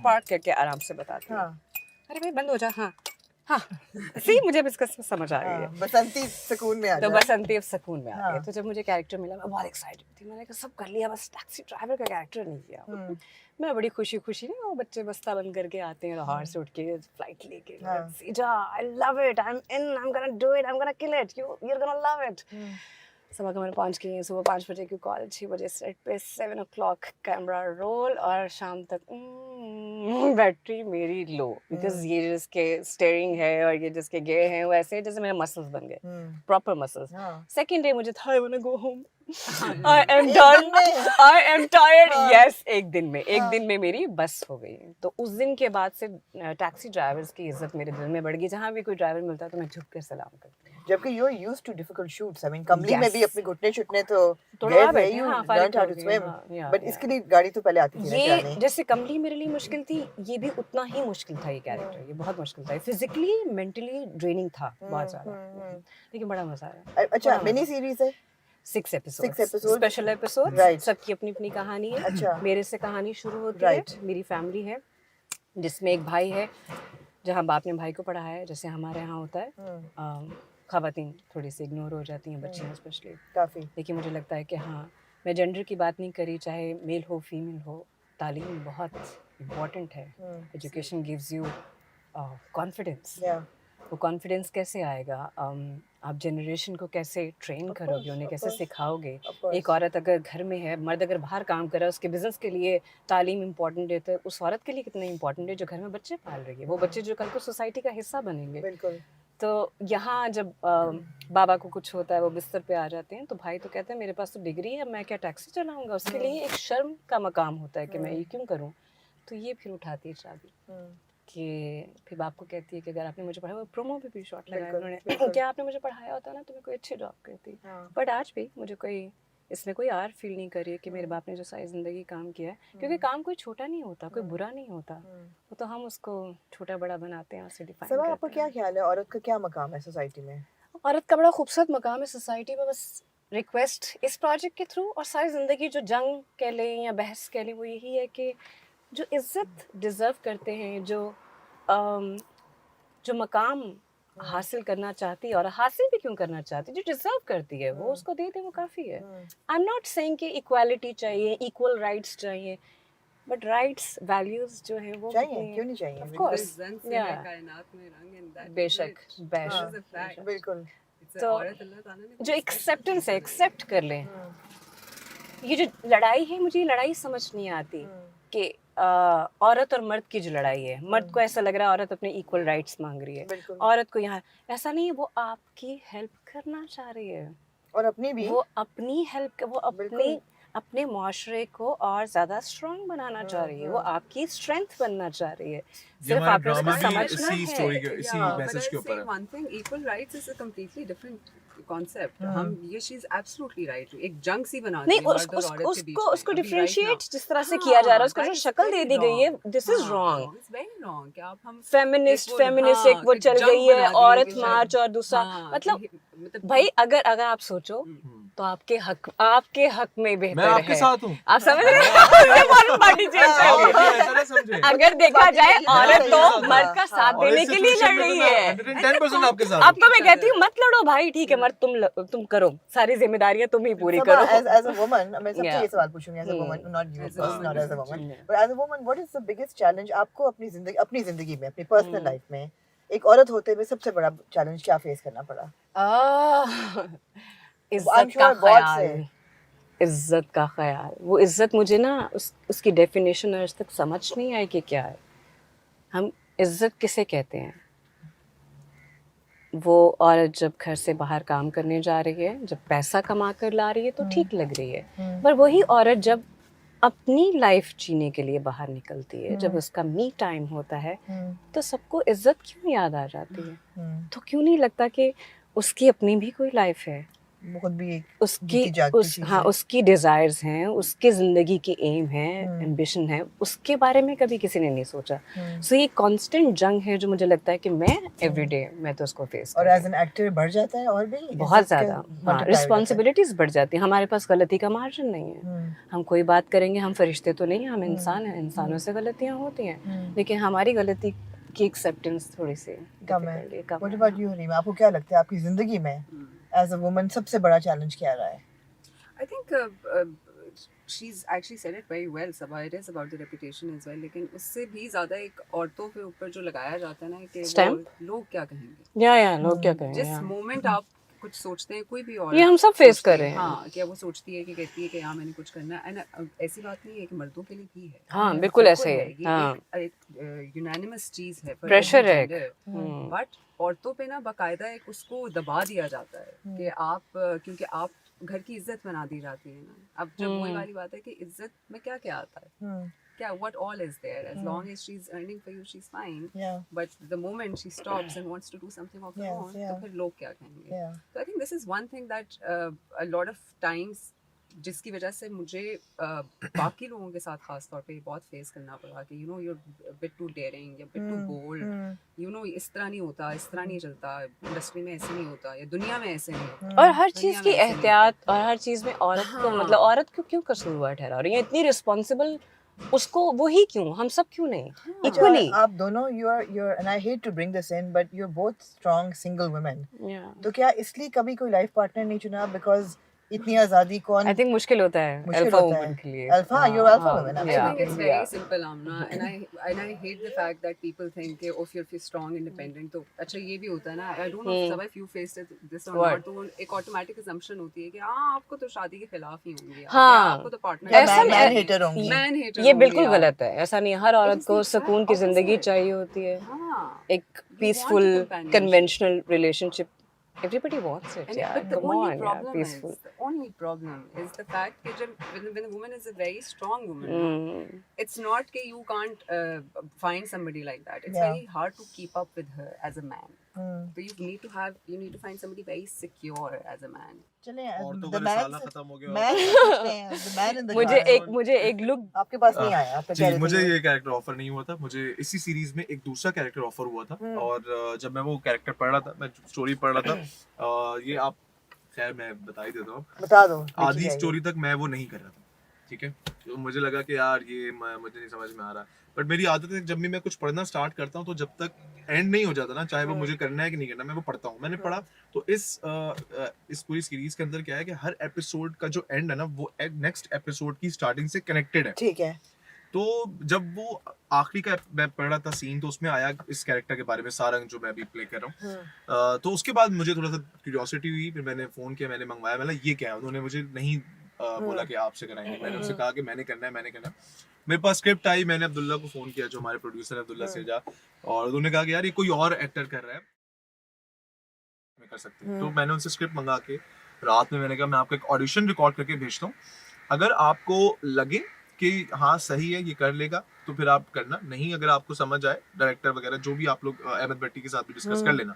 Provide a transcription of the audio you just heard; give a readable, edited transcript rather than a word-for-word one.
Park करके आराम से बताती हूँ। अरे भाई बंद हो जा। हाँ हाँ सी मुझे अब इसका समझ आ गई है। बसंती सुकून में आ तो जाए। बसंती अब सुकून में आ गई। तो जब मुझे कैरेक्टर मिला मैं बहुत एक्साइटेड थी। मैंने कहा सब कर लिया, बस टैक्सी ड्राइवर का कैरेक्टर नहीं किया। मैं बड़ी खुशी खुशी ना वो बच्चे बस्ता बंद करके आते हैं लाहौर से उठ के फ्लाइट लेके, सीजा I love it, I am in, I am gonna do it, I am gonna kill it, you are gonna love it. सुबह का मैंने पहुंच गई, सुबह 5 बजे की कॉल, 6 बजे सेट पे, 7 o'clock कैमरा रोल और शाम तक बैटरी मेरी लो, बिकॉज ये जिसके स्टेयरिंग है और ये जिसके गियर हैं वो ऐसे जैसे मेरे मसल्स बन गए, प्रॉपर मसल्स। सेकेंड डे मुझे था I want to go home, I am done, I am tired. Yes, एक दिन में मेरी बस हो गई। तो उस दिन के बाद से टैक्सी ड्राइवर्स की इज्जत मेरे दिल में बढ़ गई। जहाँ भी कोई ड्राइवर मिलता है तो मैं झुक कर सलाम करती हूँ। जबकि you are used to difficult shoots, I mean Kamli में भी अपने घुटने छुटने तो तोड़वा बैठे, यू हाँ, learned how to swim, but इसके लिए गाड़ी तो पहले आती थी ना ये चलाने। जैसे कमली मेरे लिए मुश्किल थी, ये भी उतना ही मुश्किल था। ये कैरेक्टर ये बहुत मुश्किल था, फिजिकली मेंटली ड्रेनिंग था बहुत ज़्यादा, लेकिन बड़ा मजा आया। अच्छा, मिनी सीरीज है, 6 episodes, स्पेशल एपिसोड, right. सबकी अपनी अपनी कहानी है। अच्छा, मेरे से कहानी शुरू होती right. है, मेरी फैमिली है जिसमें एक भाई है, जहाँ बाप ने भाई को पढ़ाया है, जैसे हमारे यहाँ होता है। ख़वातीन थोड़ी सी इग्नोर हो जाती हैं, बच्चियाँ स्पेशली काफ़ी, लेकिन मुझे लगता है कि हाँ, मैं जेंडर की बात नहीं करी, चाहे मेल हो फीमेल हो, तालीम बहुत इम्पॉर्टेंट है। Education gives you confidence. वो कॉन्फिडेंस कैसे आएगा? आप जनरेशन को कैसे ट्रेन करोगे, उन्हें कैसे सिखाओगे? एक औरत अगर घर में है, मर्द अगर बाहर काम कर रहा है, उसके बिजनेस के लिए तालीम इंपॉर्टेंट है, तो उस औरत के लिए कितना इंपॉर्टेंट है जो घर में बच्चे पाल रही है। वो बच्चे जो कल को सोसाइटी का हिस्सा बनेंगे। बिल्कुल। तो यहाँ जब बाबा को कुछ होता है, वो बिस्तर पे आ जाते हैं, तो भाई तो कहते हैं मेरे पास तो डिग्री है, मैं क्या टैक्सी चलाऊंगा? उसके लिए एक शर्म का मकाम होता है कि मैं ये क्यों करूँ। तो ये फिर उठाती है चाबी कि फिर बाप को कहती है कि अगर आपने मुझे पढ़ाया, वो प्रोमो पे भी शॉट लगाया उन्होंने, क्या आपने मुझे पढ़ाया होता ना तो मैं कोई अच्छी जॉब करती। बट आज भी मुझे कोई इसमें कोई आर फील नहीं करी कि मेरे बाप ने जो सारी ज़िंदगी काम किया है, क्योंकि काम कोई छोटा नहीं होता, कोई बुरा नहीं होता, वो तो हम उसको छोटा बड़ा बनाते हैं, उससे डिफाइन करते हैं। आपका क्या ख्याल है, औरत का क्या मकाम है सोसाइटी में? औरत का बड़ा खूबसूरत मकाम है सोसाइटी में। बस रिक्वेस्ट इस प्रोजेक्ट के थ्रू और सारी ज़िंदगी जो जंग कह लें या बहस कह लें, वो यही है कि जो इज़्ज़त डिज़र्व करते हैं, जो मकाम हासिल करना चाहती है और हासिल भी क्यों करना चाहती है, जो डिजर्व करती है वो उसको दे दे, वो काफ़ी है। आई एम नॉट सेइंग कि इक्वालिटी चाहिए, इक्वल राइट्स चाहिए, बट राइट्स वैल्यूज जो है वो चाहिए, क्यों नहीं चाहिए? ऑफ कोर्स, बेशक बेशक, बिल्कुल। तो जो एक्सेप्टेंस है, एक्सेप्ट कर लें। ये जो लड़ाई है, मुझे ये लड़ाई समझ नहीं आती कि औरत और मर्द की जो लड़ाई है, मर्द को ऐसा लग रहा है औरत अपने इक्वल राइट्स मांग रही है, औरत को यहाँ ऐसा नहीं है, वो आपकी हेल्प करना चाह रही है और अपनी भी, वो अपनी हेल्प, वो अपने मुआशरे को और ज़्यादा स्ट्रॉन्ग बनाना चाह रही है, वो आपकी स्ट्रेंथ बनना चाह रही है। सिर्फ आपको उसको समझना है। मैसेज के ऊपर one thing, equal rights is a completely different concept. हम ये चीज एब्सोल्युटली राइट, एक जंग सी बना दी है मर्द और औरत के बीच में। उसको डिफरेंशिएट जिस तरह से किया जा रहा है, उसको जो शक्ल दे दी गई है, this is wrong, it's very wrong. कि आप हम फेमिनिस्ट एक वो चल गई है, औरत मार्च और दूसरा, मतलब भाई अगर आप सोचो तो आपके हक में बेहतर है। मैं आपके साथ हूँ, आप समझ रहे हैं? पार्टी चेंज अगर देखा जाए, औरत तो मर्द का साथ देने के लिए लड़ रही है। 110% आपके साथ। अब तो मैं कहती हूँ मत लड़ो भाई, ठीक है, मर्द तुम करो, सारी जिम्मेदारियां तुम ही पूरी करो। As a woman, मैं सबसे ये सवाल पूछूंगी, as a woman, not you, not as a woman, but as a woman, what is the biggest challenge आपको अपनी जिंदगी में, अपनी पर्सनल लाइफ में एक औरत होते हुए सबसे बड़ा चैलेंज क्या फेस करना पड़ा? इज्जत का ख्याल, इज्जत का ख्याल। वो इज्जत मुझे ना उसकी डेफिनेशन आज तक समझ नहीं आई कि क्या है। हम इज्जत किसे कहते हैं? वो औरत जब घर से बाहर काम करने जा रही है, जब पैसा कमा कर ला रही है तो ठीक लग रही है, पर वही औरत जब अपनी लाइफ जीने के लिए बाहर निकलती है, जब उसका मी टाइम होता है, तो सबको इज्जत क्यों याद आ जाती है? तो क्यों नहीं लगता कि उसकी अपनी भी कोई लाइफ है, वो खुद भी एक उसकी जीती जागती चीज हाँ है। उसकी डिजायर्स हैं, उसके जिंदगी की एम है, एम्बिशन है, उसके बारे में कभी किसी ने नहीं सोचा। सो ये कांस्टेंट जंग है जो मुझे लगता है कि मैं एवरीडे मैं तो उसको फेस और कर एज एन एक्टर बढ़ जाता है और भी बहुत इज्जत का ज़्यादा। हाँ, multiply हो जाता है। रिस्पॉन्सिबिलिटीज बढ़ जाती हैं, हमारे पास गलती का मार्जिन नहीं है। हम कोई बात करेंगे, हम फरिश्ते तो नहीं हैं, हम इंसान हैं, इंसानों से गलतियाँ होती हैं, लेकिन हमारी गलती की एक्सेप्टेंस थोड़ी सी कम है। difficult है, कम What है। about you, Reema? आपको क्या लगता है आपकी जिंदगी में एज अ वुमन सबसे बड़ा चैलेंज क्या रहा है? I think she's actually said it very well. Sabha, it is about the reputation as well. लेकिन उससे भी ज़्यादा एक औरतों के ऊपर जो लगाया जाता है ना कि Stamp? वो लोग क्या कहेंगे। या लोग क्या कहेंगे, जिस या मोमेंट आप कुछ सोचते हैं, कोई भी औरत ये हम सब फेस सोचती कर है, रहे हैं। हाँ, क्या वो सोचती है कि कहती है कि हाँ मैंने कुछ करना है। एंड ऐसी बात नहीं है कि मर्दों के लिए भी है। हाँ बिल्कुल ऐसे है। है। ये हाँ एक यूनानिमस चीज है for प्रेशर every है एक। gender। बट औरतों पे ना बाकायदा एक उसको दबा दिया जाता है कि आप क्योंकि आप घर की इज्जत बना दी जाती है ना। अब जब वही वाली बात है कि इज्जत में क्या क्या आता है, क्या what all is there, as long as she's earning for you she's fine, Yeah. but the moment she stops and wants to do something of her Yes, own, yeah. तो फिर लोग क्या कहेंगे। Yeah. So I think this is one thing that a lot of times जिसकी वजह से मुझे बाकी लोगों के साथ खास तौर पे बहुत फेस करना पड़ा कि you know you're a bit too daring या bit too bold, you know इस तरह नहीं होता, इस तरह नहीं चलता, इंडस्ट्री में ऐसे नहीं होता या दुनिया में ऐसे नहीं होता। और हर दुनिया चीज में की ऐसे नहीं एहतियात और हर चीज में औरत को हाँ। मतलब औरत को क्यों कसूरवार ठहरा रही है, इतनी रिस्पॉन्सिबल उसको वो ही क्यों, हम सब क्यों नहीं इक्वली। आप दोनों you're and I hate to bring this in but you're both strong single women. तो क्या इसलिए कभी कोई लाइफ पार्टनर नहीं चुना because इतनी आज़ादी कौन आई थिंक मुश्किल होता है मुश्किल अल्फा होता वुमन है। के लिए। Alpha, you're alpha woman, I think absolutely. it's very simple, Amna, and I hate the fact that people think कि if you're strong, independent, तो अच्छा ये भी होता है ना। I don't know if you faced this or not, तो एक automatic assumption होती है कि हाँ आपको तो शादी के खिलाफ ही होंगे, हाँ। आपको तो partner या ऐसा man hater होंगी। man hater ये होंगे बिल्कुल यार। गलत है, ऐसा नहीं है। हर औरत is को the सुकून की opposite. जिंदगी चाहिए होती है, हाँ। एक peaceful conventional relationship everybody wants it, And yeah, but the come only on, yeah, problem peaceful. is the fact that when a woman is a very strong woman, it's not that you can't find somebody like that. It's Yeah. very hard to keep up with her as a man. So you need to find somebody very secure as a man. चले औरतों the का man रिसाला खत्म हो गया। the man in the car. मुझे एक look आपके पास नहीं आया, आप कह जी रहे थे मुझे ये। ये कैरेक्टर ऑफर नहीं हुआ था, मुझे इसी सीरीज में एक दूसरा कैरेक्टर ऑफर हुआ था। और जब मैं वो कैरेक्टर पढ़ रहा था, मैं स्टोरी पढ़ रहा था, ये आप खैर मैं बता ही देता हूँ। बता दो। आधी स्टोरी तक मैं वो नहीं कर रहा था, ठीक है। तो मुझे लगा कि यार ये मुझे नहीं समझ में आ रहा, बट मेरी आदत है जब भी मैं कुछ पढ़ना स्टार्ट करता हूँ तो जब तक एंड नहीं हो जाता ना, चाहे वो मुझे करना है कि नहीं करना, मैं वो पढ़ता हूँ। मैंने पढ़ा तो इस पूरी सीरीज के अंदर क्या है कि हर एपिसोड का जो एंड है ना वो नेक्स्ट एपिसोड की स्टार्टिंग से कनेक्टेड है। ठीक है। तो जब वो आखिरी का मैं पढ़ रहा था सीन, तो उसमें आया इस कैरेक्टर के बारे में, सारंग जो मैं अभी प्ले कर रहा हूँ। तो उसके बाद मुझे थोड़ा सा क्यूरियोसिटी हुई, फिर मैंने फोन किया, मैंने मंगवाया, मतलब ये क्या है। उन्होंने मुझे नहीं बोला कि आपसे कराएंगे, मैंने उनसे कहा कि मैंने करना है। मेरे पास स्क्रिप्ट आई, मैंने अब्दुल्ला को फोन किया जो हमारे प्रोड्यूसर है, अब्दुल्ला सेजा, और उन्होंने कहा कि यार ये कोई और एक्टर कर रहा है, मैं कर सकते हैं। तो मैंने उनसे स्क्रिप्ट मंगा के रात में मैंने कहा मैं आपको एक ऑडिशन रिकॉर्ड करके भेजता हूँ, अगर आपको लगे कि हाँ सही है ये कर लेगा तो फिर आप करना, नहीं अगर आपको समझ आए डायरेक्टर वगैरह जो भी आप लोग अहमद भट्टी के साथ भी डिस्कस कर लेना।